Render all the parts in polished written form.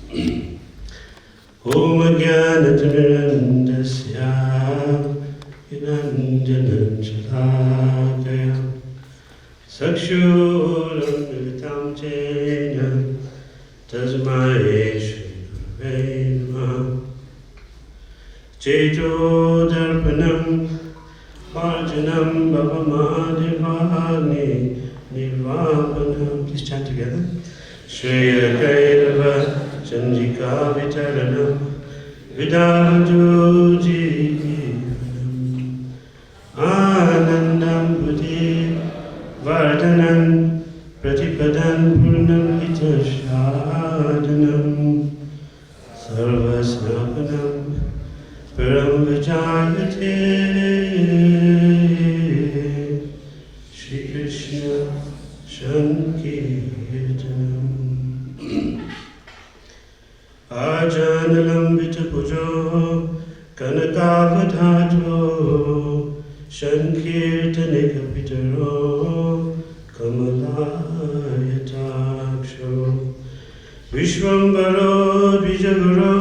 Om Jnana-timirandasya Niranjana-chalakaya Sakshuram-militam jena Tasmai Shri-Gurave Namaha Cheto-darpanam Arjanam Bhavamādivāni Nirvāpanam. Please chant together. Shreya Kairava Chandrika Vitaranam Vidadu Jivanam Anandam Buddhi Vardhanam Pratipadan Purnam Hitashadhanam Sarvasnapanam Param Vijayate Shri Krishna Sankirtanam Ajanalambita pujo Kanakavadhato Sankirtanika pitaro Kamalayataksho Vishwambaro Dvijaguro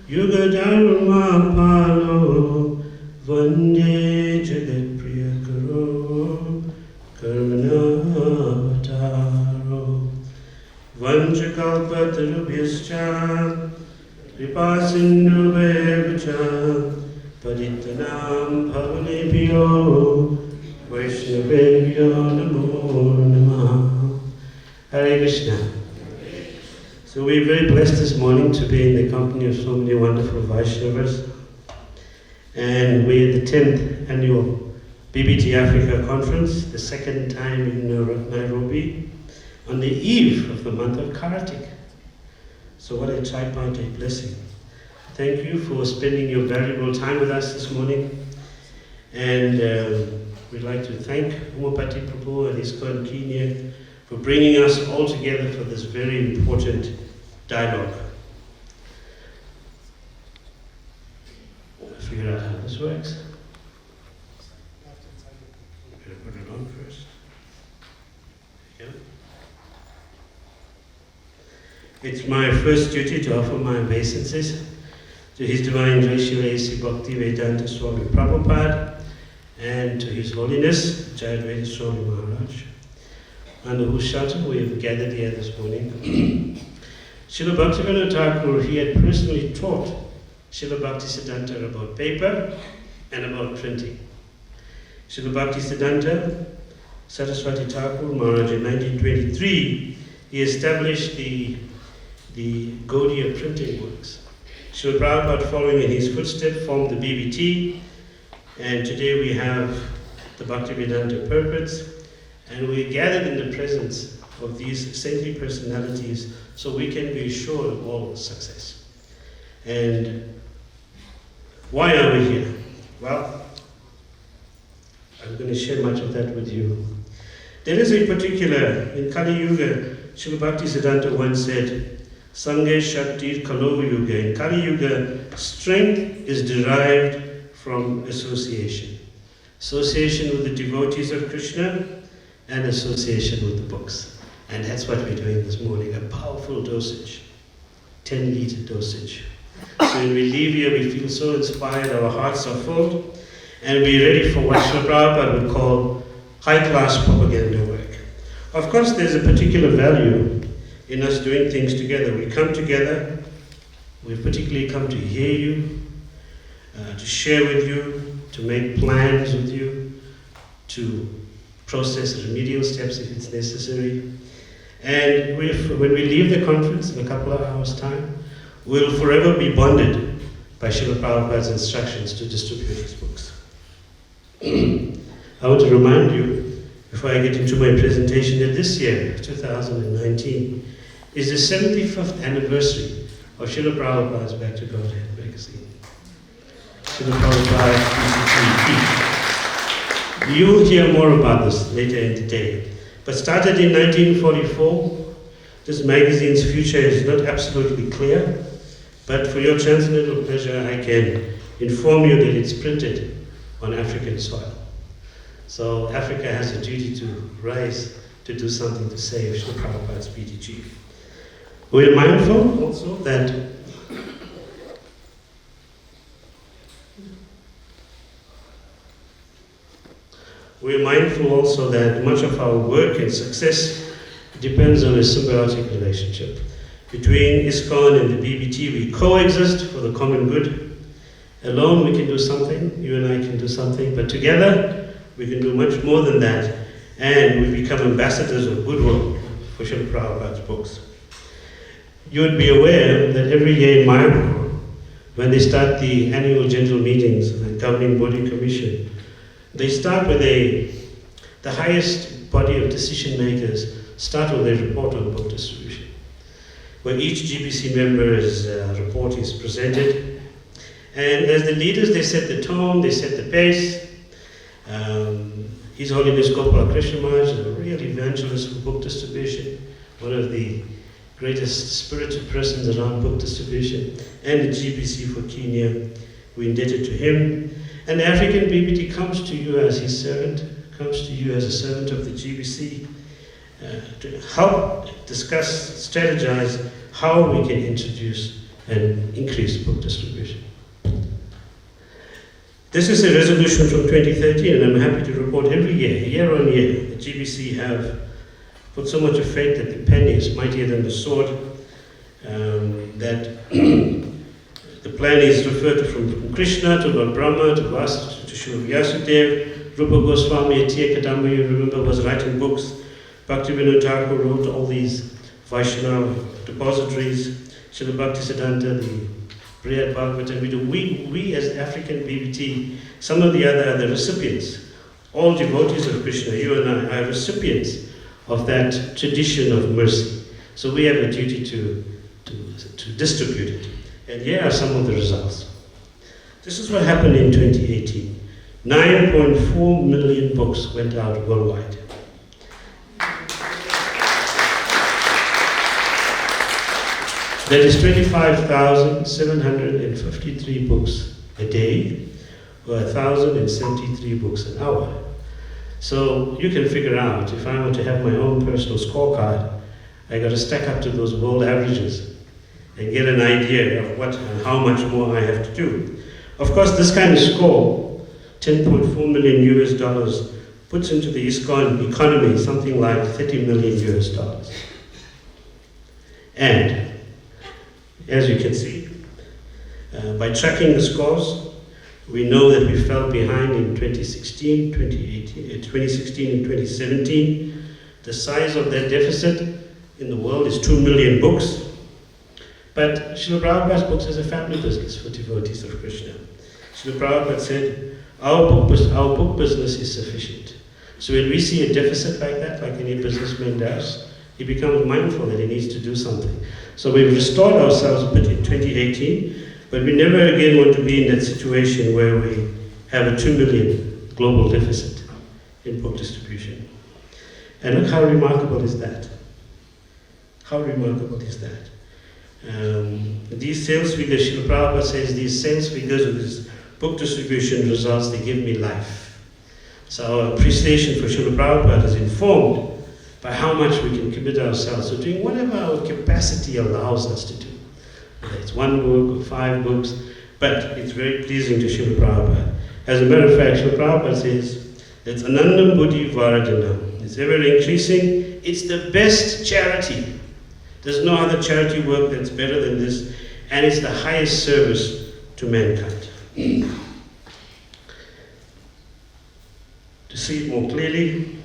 Yugadharma Palo Vande Jagat Priyakaro Karunavatararo Vanchakalpatarubhyascha Kripasindhubhayavcha Padittanam Bhavanebhyo Vaishnavebhyo Namo Namaha. Hare Krishna. So we're very blessed this morning to be in the company of so many wonderful Vaishnavas. And we're at the 10th annual BBT Africa conference, the second time in Nairobi, on the eve of the month of Kartik. So what a tripartite blessing. Thank you for spending your valuable time with us this morning. And we'd like to thank Umapati Prabhu and ISKCON Kenya for bringing us all together for this very important dialogue. I'll figure out how this works. I'm going to put it on first. Yeah. It's my first duty to offer my obeisances to His Divine Grace Srila A.C. Bhakti Vedanta Swami Prabhupada and to His Holiness Jayadvaita Swami Maharaj, under whose shelter we have gathered here this morning. Srila Bhaktivinoda Thakur, he had personally taught Srila Bhaktisiddhanta about paper and about printing. Srila Bhaktisiddhanta Saraswati Thakur Maharaj in 1923, he established the Gaudiya printing works. Srila Prabhupada, following in his footsteps, formed the BBT, and today we have the Bhaktivedanta purports, and we're gathered in the presence of these saintly personalities so we can be assured of all success. And why are we here? Well, I'm going to share much of that with you. There is a particular, in Kali Yuga, Srila Bhaktisiddhanta once said, Sange Shaktir Kalo Yuga. In Kali Yuga, strength is derived from association. Association with the devotees of Krishna and association with the books. And that's what we're doing this morning, a powerful dosage, 10-liter dosage. So when we leave here, we feel so inspired, our hearts are full, and we're ready for what Srila Prabhupada would call high-class propaganda work. Of course, there's a particular value in us doing things together. We come together, we've particularly come to hear you, to share with you, to make plans with you, to process remedial steps if it's necessary. And when we leave the conference in a couple of hours' time, we'll forever be bonded by Srila Prabhupada's instructions to distribute his books. I want to remind you, before I get into my presentation, that this year, 2019, is the 75th anniversary of Srila Prabhupada's Back to Godhead magazine. Srila Prabhupada BBT. You'll hear more about this later in the day. But started in 1944, this magazine's future is not absolutely clear, but for your transcendental pleasure, I can inform you that it's printed on African soil. So Africa has a duty to rise to do something to save Srila Prabhupada's BTG. We're mindful also that much of our work and success depends on a symbiotic relationship. Between ISKCON and the BBT, we coexist for the common good. Alone we can do something, you and I can do something, but together we can do much more than that, and we become ambassadors of goodwill for Srila Prabhupada's books. You would be aware that every year in Mayapur, when they start the annual general meetings of the Governing Body Commission, they start with the highest body of decision makers start with a report on book distribution, where each GBC member's report is presented. And as the leaders, they set the tone, they set the pace. His Holiness Gopal Krishna Maharaj is a real evangelist for book distribution, one of the greatest spiritual persons around book distribution, and the GBC for Kenya, we're indebted to him. And the African BBT comes to you as his servant, comes to you as a servant of the GBC, to help discuss, strategize how we can introduce and increase book distribution. This is a resolution from 2013, and I'm happy to report every year on year, the GBC have put so much of faith that the pen is mightier than the sword, that the plan is referred to from Krishna to Lord Brahma to Vasa to Srila Vyasudev. Rupa Goswami at Kadamba, you remember, was writing books. Bhaktivinoda Thakur wrote all these Vaishnava depositories. Srila Bhaktisiddhanta, the Brihad Bhagavatam. We as African BBT, some of the other recipients, all devotees of Krishna, you and I, are recipients of that tradition of mercy. So we have a duty to distribute it. And here are some of the results. This is what happened in 2018. 9.4 million books went out worldwide. That is 25,753 books a day, or 1,073 books an hour. So you can figure out, if I want to have my own personal scorecard, I got to stack up to those world averages and get an idea of what and how much more I have to do. Of course, this kind of score, $10.4 million US, puts into the ISKCON economy something like $30 million US. And as you can see, by tracking the scores, we know that we fell behind in 2016, 2016 and 2017. The size of that deficit in the world is 2 million books. But Srila Prabhupada's books is a family business for devotees of Krishna. Srila Prabhupada said, our book business is sufficient. So when we see a deficit like that, like any businessman does, he becomes mindful that he needs to do something. So we've restored ourselves a bit in 2018, but we never again want to be in that situation where we have a 2 million global deficit in book distribution. And look how remarkable is that. How remarkable is that? These sales figures, Srila Prabhupada says, these sales figures of this book distribution results, they give me life. So our appreciation for Srila Prabhupada is informed by how much we can commit ourselves to doing whatever our capacity allows us to do. Whether it's 1 book or 5 books, but it's very pleasing to Srila Prabhupada. As a matter of fact, Srila Prabhupada says, it's Anandam Buddhi Varadhanam. It's ever increasing. It's the best charity. There's no other charity work that's better than this, and it's the highest service to mankind. To see it more clearly,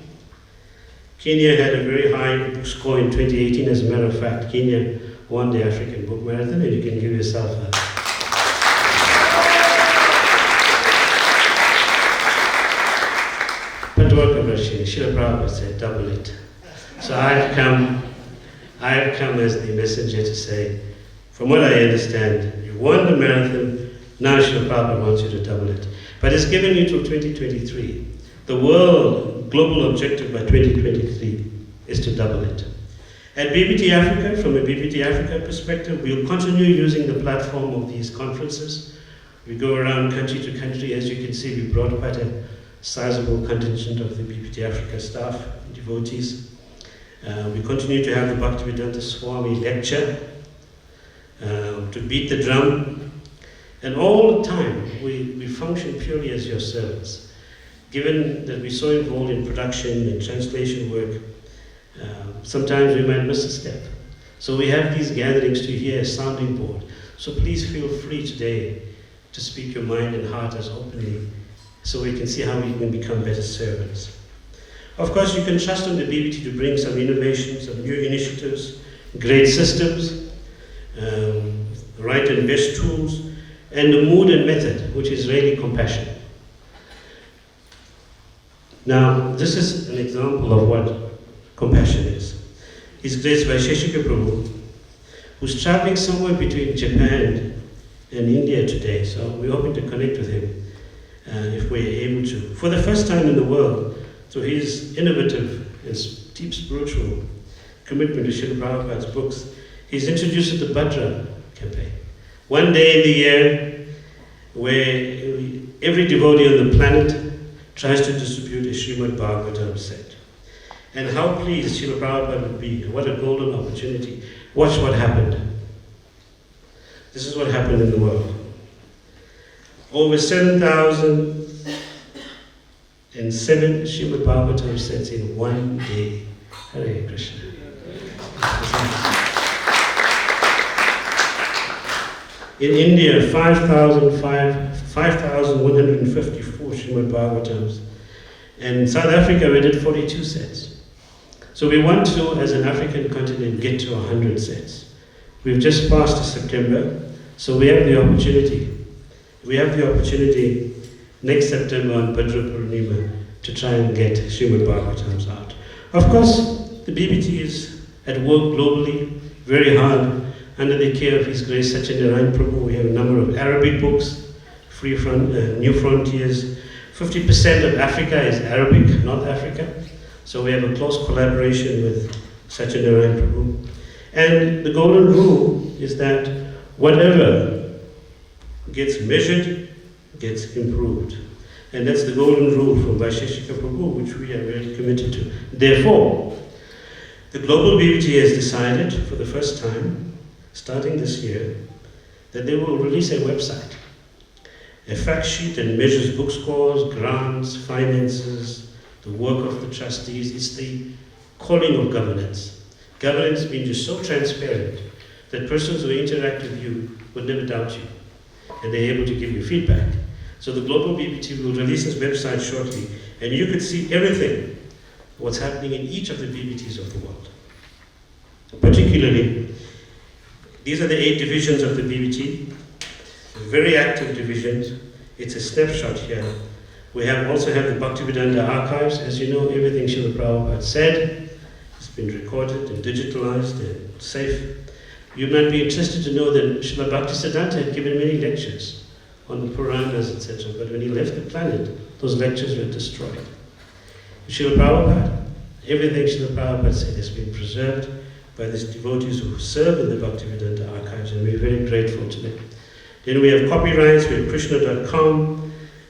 Kenya had a very high book score in 2018. As a matter of fact, Kenya won the African Book Marathon, and you can give yourself a... Srila Prabhupada said, double it. So I've come as the messenger to say, from what I understand, you won the marathon, now Srila Prabhupada wants you to double it. But it's given you till 2023. The world global objective by 2023 is to double it. At BBT Africa, from a BBT Africa perspective, we'll continue using the platform of these conferences. We go around country to country. As you can see, we brought quite a sizable contingent of the BBT Africa staff, devotees. We continue to have the Bhaktivedanta Swami lecture, to beat the drum, and all the time we function purely as your servants. Given that we're so involved in production and translation work, sometimes we might miss a step. So we have these gatherings to hear a sounding board. So please feel free today to speak your mind and heart as openly, so we can see how we can become better servants. Of course, you can trust on the BBT to bring some innovations, some new initiatives, great systems, right and best tools, and the mood and method, which is really compassion. Now, this is an example of what compassion is. His Grace Vaisheshika Prabhu, who's traveling somewhere between Japan and India today, so we're hoping to connect with him if we're able to. For the first time in the world, through his innovative and deep spiritual commitment to Srila Prabhupada's books, he's introduced the Bhadra campaign. One day in the year where every devotee on the planet tries to distribute a Srimad Bhagavatam set. And how pleased Srila Prabhupada would be. What a golden opportunity. Watch what happened. This is what happened in the world. Over 7,007 Srimad Bhagavatam sets in one day. Hare Krishna. In India, 5,154 Srimad Bhagavatams. And in South Africa, we did 42 sets. So we want to, as an African continent, get to 100 sets. We've just passed September, so we have the opportunity. We have the opportunity next September on Bhadra Purnima to try and get Srimad Bhagavatams out. Of course, the BBT is at work globally, very hard, under the care of His Grace Satyanarayana Prabhu. We have a number of Arabic books, New Frontiers. 50% of Africa is Arabic, North Africa. So we have a close collaboration with Satyanarayana Prabhu. And the golden rule is that whatever gets measured gets improved. And that's the golden rule from Vaisheshika Prabhu, which we are very committed to. Therefore, the Global BBT has decided for the first time, starting this year, that they will release a website, a fact sheet that measures book scores, grants, finances, the work of the trustees. It's the calling of governance. Governance being just so transparent that persons who interact with you would never doubt you, and they're able to give you feedback. So the Global BBT will release this website shortly, and you could see everything, what's happening in each of the BBTs of the world. Particularly, these are the 8 divisions of the BBT, very active divisions. It's a snapshot here. We also have the Bhaktivedanta archives. As you know, everything Srila Prabhupada said has been recorded and digitalized and safe. You might be interested to know that Srila Bhaktisiddhanta had given many lectures on the Puranas, etc. But when he left the planet, those lectures were destroyed. Srila Prabhupada, everything Srila Prabhupada said has been preserved by these devotees who serve in the Bhaktivedanta archives, and we're very grateful to them. Then we have copyrights, we have Krishna.com,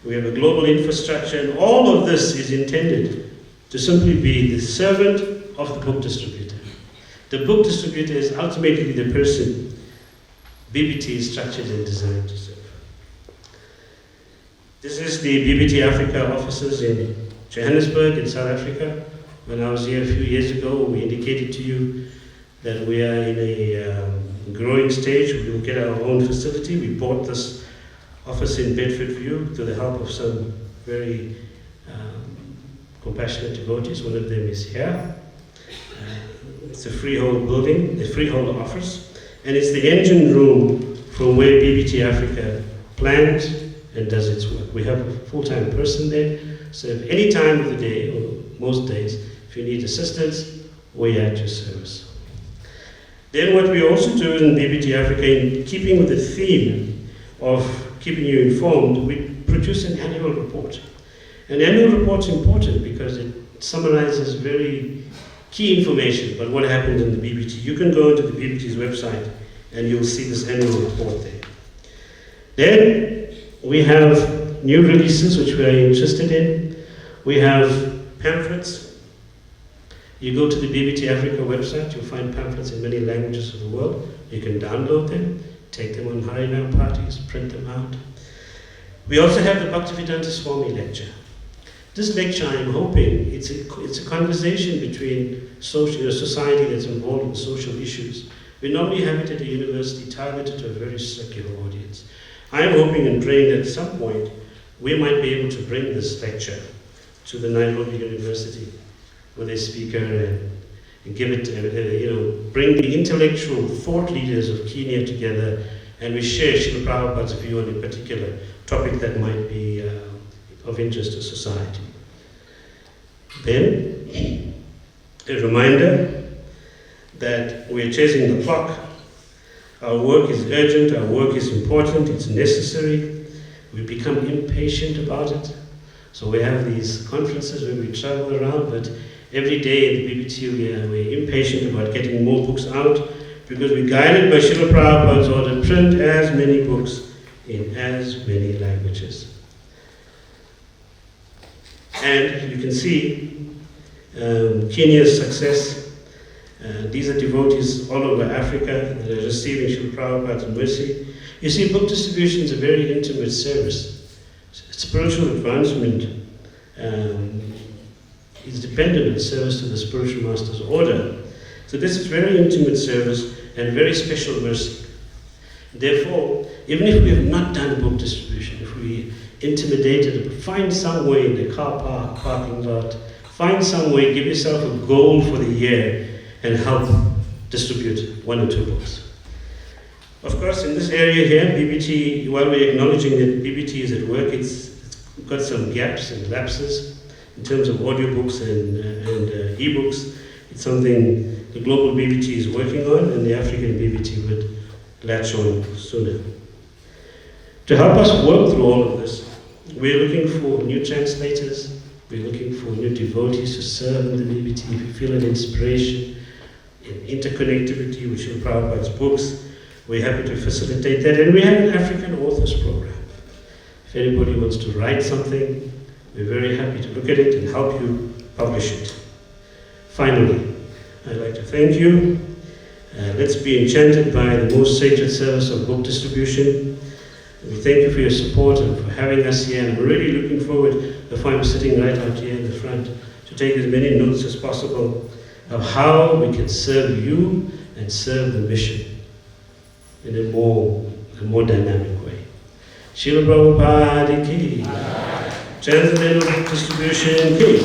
we have a global infrastructure, and all of this is intended to simply be the servant of the book distributor. The book distributor is ultimately the person BBT is structured and designed to serve. This is the BBT Africa offices in Johannesburg in South Africa. When I was here a few years ago, we indicated to you that we are in a growing stage. We will get our own facility. We bought this office in Bedford View to the help of some very compassionate devotees. One of them is here. It's a freehold building, a freehold office, and it's the engine room from where BBT Africa plans and does its work. We have a full-time person there, so if any time of the day, or most days, if you need assistance, we're at your service. Then what we also do in BBT Africa, in keeping with the theme of keeping you informed, we produce an annual report. An annual report's important because it summarizes very key information about what happened in the BBT. You can go into the BBT's website and you'll see this annual report there. Then we have new releases which we are interested in. We have pamphlets, You go to the BBT Africa website, you'll find pamphlets in many languages of the world. You can download them, take them on Harinam parties, print them out. We also have the Bhaktivedanta Swami lecture. This lecture, I'm hoping, it's a conversation between society that's involved in social issues. We normally have it at a university targeted to a very secular audience. I'm hoping and praying that at some point we might be able to bring this lecture to the Nairobi University with a speaker and give it, bring the intellectual thought leaders of Kenya together, and we share Srila Prabhupada's view on a particular topic that might be of interest to society. Then, a reminder that we're chasing the clock. Our work is urgent, our work is important, it's necessary. We become impatient about it. So we have these conferences where we travel around, but every day in the BBT we're impatient about getting more books out because we're guided by Srila Prabhupada's order, print as many books in as many languages. And you can see Kenya's success. These are devotees all over Africa that are receiving Srila Prabhupada's mercy. You see, book distribution is a very intimate service. Spiritual advancement is dependent on service to the spiritual master's order. So this is very intimate service and very special mercy. Therefore, even if we have not done book distribution, if we intimidated, find some way in the car park, parking lot, find some way, give yourself a goal for the year and help distribute 1 or 2 books. Of course, in this area here, BBT, while we're acknowledging that BBT is at work, it's got some gaps and lapses in terms of audiobooks and e-books. It's something the global BBT is working on, and the African BBT would latch on sooner. To help us work through all of this, we're looking for new translators, we're looking for new devotees to serve in the BBT. If you feel an inspiration in interconnectivity with Srila Prabhupada's books, we're happy to facilitate that. And we have an African authors program. If anybody wants to write something, we're very happy to look at it and help you publish it. Finally, I'd like to thank you. Let's be enchanted by the most sacred service of book distribution. We thank you for your support and for having us here. And I'm really looking forward, if I'm sitting right out here in the front, to take as many notes as possible of how we can serve you and serve the mission in a more dynamic way. Srila Prabhupada ki, Transcendental Book Distribution ki.